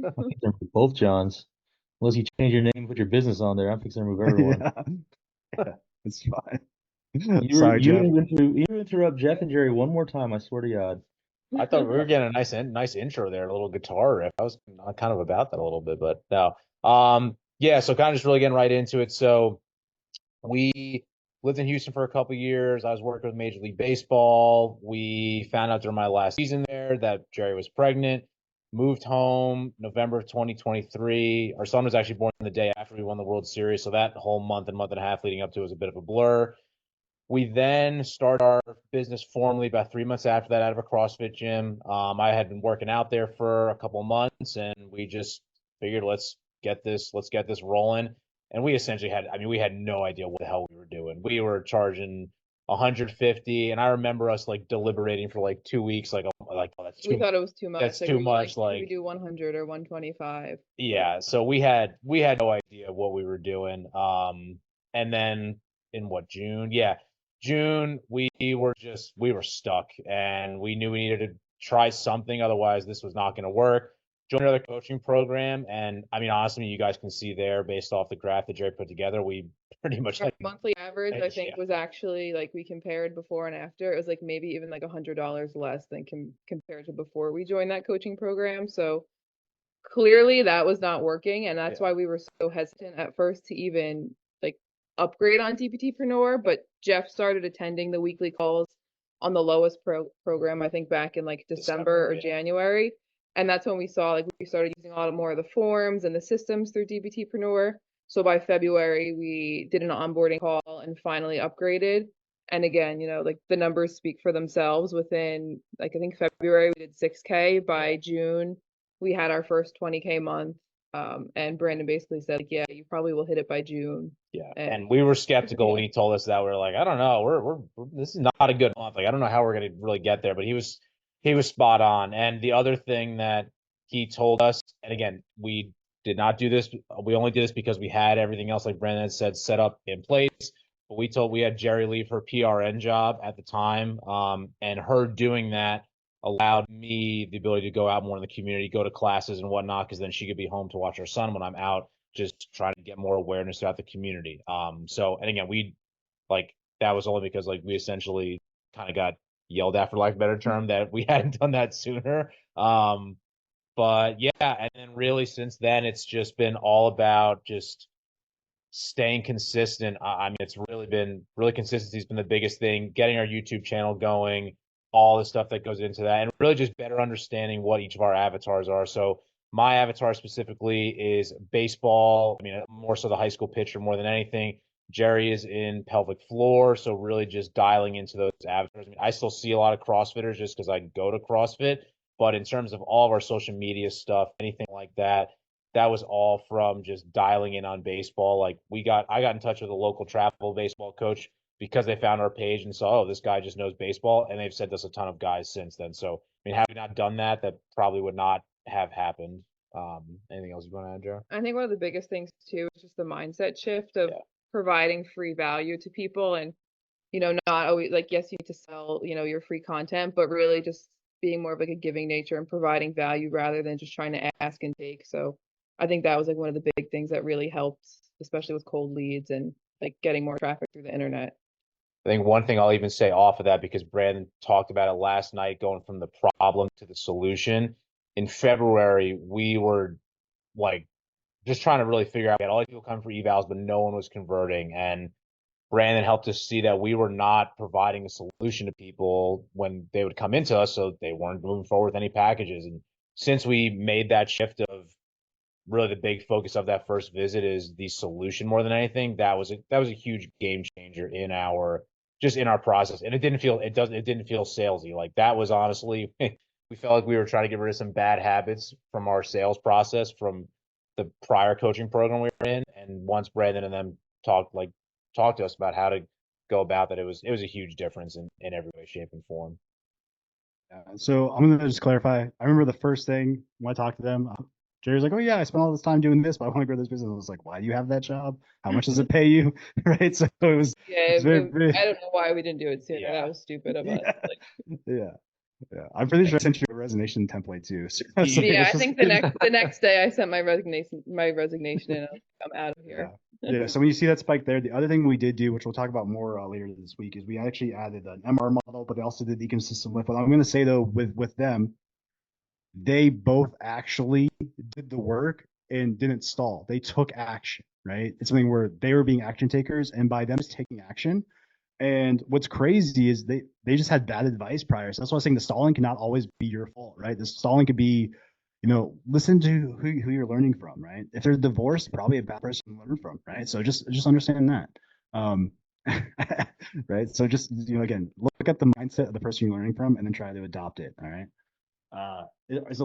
I'm fixing to move both Johns. Unless you change your name and put your business on there, I'm fixing to move everyone. Yeah, yeah, it's fine. You were Sorry, you Jeff. didn't you interrupt Jeff and Jerry one more time, I swear to God. I thought we were getting a nice intro there, a little guitar riff. I was kind of about that a little bit, but no. Yeah, so kind of just really getting right into it. So we lived in Houston for a couple years. I was working with Major League Baseball. We found out during my last season there that Jerry was pregnant. Moved home November of 2023. Our son was actually born the day after we won the World Series, so that whole month and a half leading up to it was a bit of a blur. We then started our business formally about 3 months after that out of a CrossFit gym. I had been working out there for a couple of months, and we just figured let's get this rolling. And we essentially had, I mean, we had no idea what the hell we were doing. We were charging 150, and I remember us like deliberating for like 2 weeks, oh, We thought it was too much. that's Like too we were like, much. should we Like, do 100 or 125? yeah. So we had no idea what we were doing. And then in what, June? Yeah, June, we were stuck, and we knew we needed to try something, otherwise this was not going to work. Joined another coaching program, and I mean, honestly, you guys can see there based off the graph that Jerry put together, we pretty much Our like, monthly average, I think, yeah, was actually like we compared before and after. It was like maybe even like $100 less than compared to before we joined that coaching program. So clearly that was not working, and that's yeah, why we were so hesitant at first to even like upgrade on DPT Preneur. But Jeff started attending the weekly calls on the lowest program, I think back in like December December, or yeah. January. And that's when we saw like we started using a lot more of the forms and the systems through DPT Preneur. So by February, we did an onboarding call and finally upgraded. And again, like the numbers speak for themselves. Within like I think February we did 6K. By June we had our first 20K month. And Brandon basically said, like, yeah, you probably will hit it by June. Yeah, And and we were skeptical when he told us that. We were like, I don't know, this is not a good month. Like, I don't know how we're gonna really get there. But he was spot on. And the other thing that he told us, and again, we did not do this. We only did this because we had everything else, like Brandon had said, set up in place. But we had Jerry leave her PRN job at the time, and her doing that allowed me the ability to go out more in the community, go to classes and whatnot, because then she could be home to watch her son when I'm out, just trying to get more awareness throughout the community. So, and again, that was only because like we essentially kind of got yelled at, for lack of a better term, that we hadn't done that sooner. But yeah, and then really since then, it's just been all about just staying consistent. I mean, it's really consistency's been the biggest thing. Getting our YouTube channel going, all the stuff that goes into that, and really just better understanding what each of our avatars are. So my avatar specifically is baseball. I mean, more so the high school pitcher more than anything. Jerry is in pelvic floor, so really just dialing into those avatars. I mean, I still see a lot of CrossFitters just because I go to CrossFit, but in terms of all of our social media stuff, anything like that, that was all from just dialing in on baseball. Like I got in touch with a local travel baseball coach because they found our page and saw, oh, this guy just knows baseball, and they've sent us a ton of guys since then. So I mean, had we not done that, that probably would not have happened. Anything else you want to add, Joe? I think one of the biggest things too is just the mindset shift of Yeah. providing free value to people. And not always like, yes, you need to sell, your free content, but really just being more of like a giving nature and providing value rather than just trying to ask and take. So I think that was like one of the big things that really helped, especially with cold leads and like getting more traffic through the internet. I think one thing I'll even say off of that, because Brandon talked about it last night, going from the problem to the solution. In February, we were like just trying to really figure out. We had all these people coming for evals, but no one was converting. And Brandon helped us see that we were not providing a solution to people when they would come into us, so they weren't moving forward with any packages. And since we made that shift of really the big focus of that first visit is the solution more than anything, that was a huge game changer in our process. And it didn't feel salesy. Like that was honestly we felt like we were trying to get rid of some bad habits from our sales process from the prior coaching program we were in. And once Brandon and them talked to us about how to go about that, it was a huge difference in every way, shape, and form. Yeah, so I'm gonna just clarify. I remember the first thing when I talked to them, Jerry's like, "Oh yeah, I spent all this time doing this, but I want to grow this business." I was like, "Why do you have that job? How much does it pay you?" Right? So Yeah, it's very, very I don't know why we didn't do it sooner. Yeah. That was stupid of us. yeah, Like, yeah. Yeah, I'm pretty sure I sent you a resignation template too. So Yeah, let's I just- think the next day I sent my resignation in. And I'm out of here. Yeah. So when you see that spike there, the other thing we did do, which we'll talk about more later this week, is we actually added an MR model, but they also did the ecosystem lift. But I'm going to say though, with them, they both actually did the work and didn't stall. They took action, right? It's something where they were being action takers, and by them just taking action. And what's crazy is they just had bad advice prior. So that's why I was saying the stalling cannot always be your fault, right? The stalling could be, listen to who you're learning from, right? If they're divorced, probably a bad person to learn from, right? So just understand that. Right. So just again, look at the mindset of the person you're learning from and then try to adopt it. All right. Is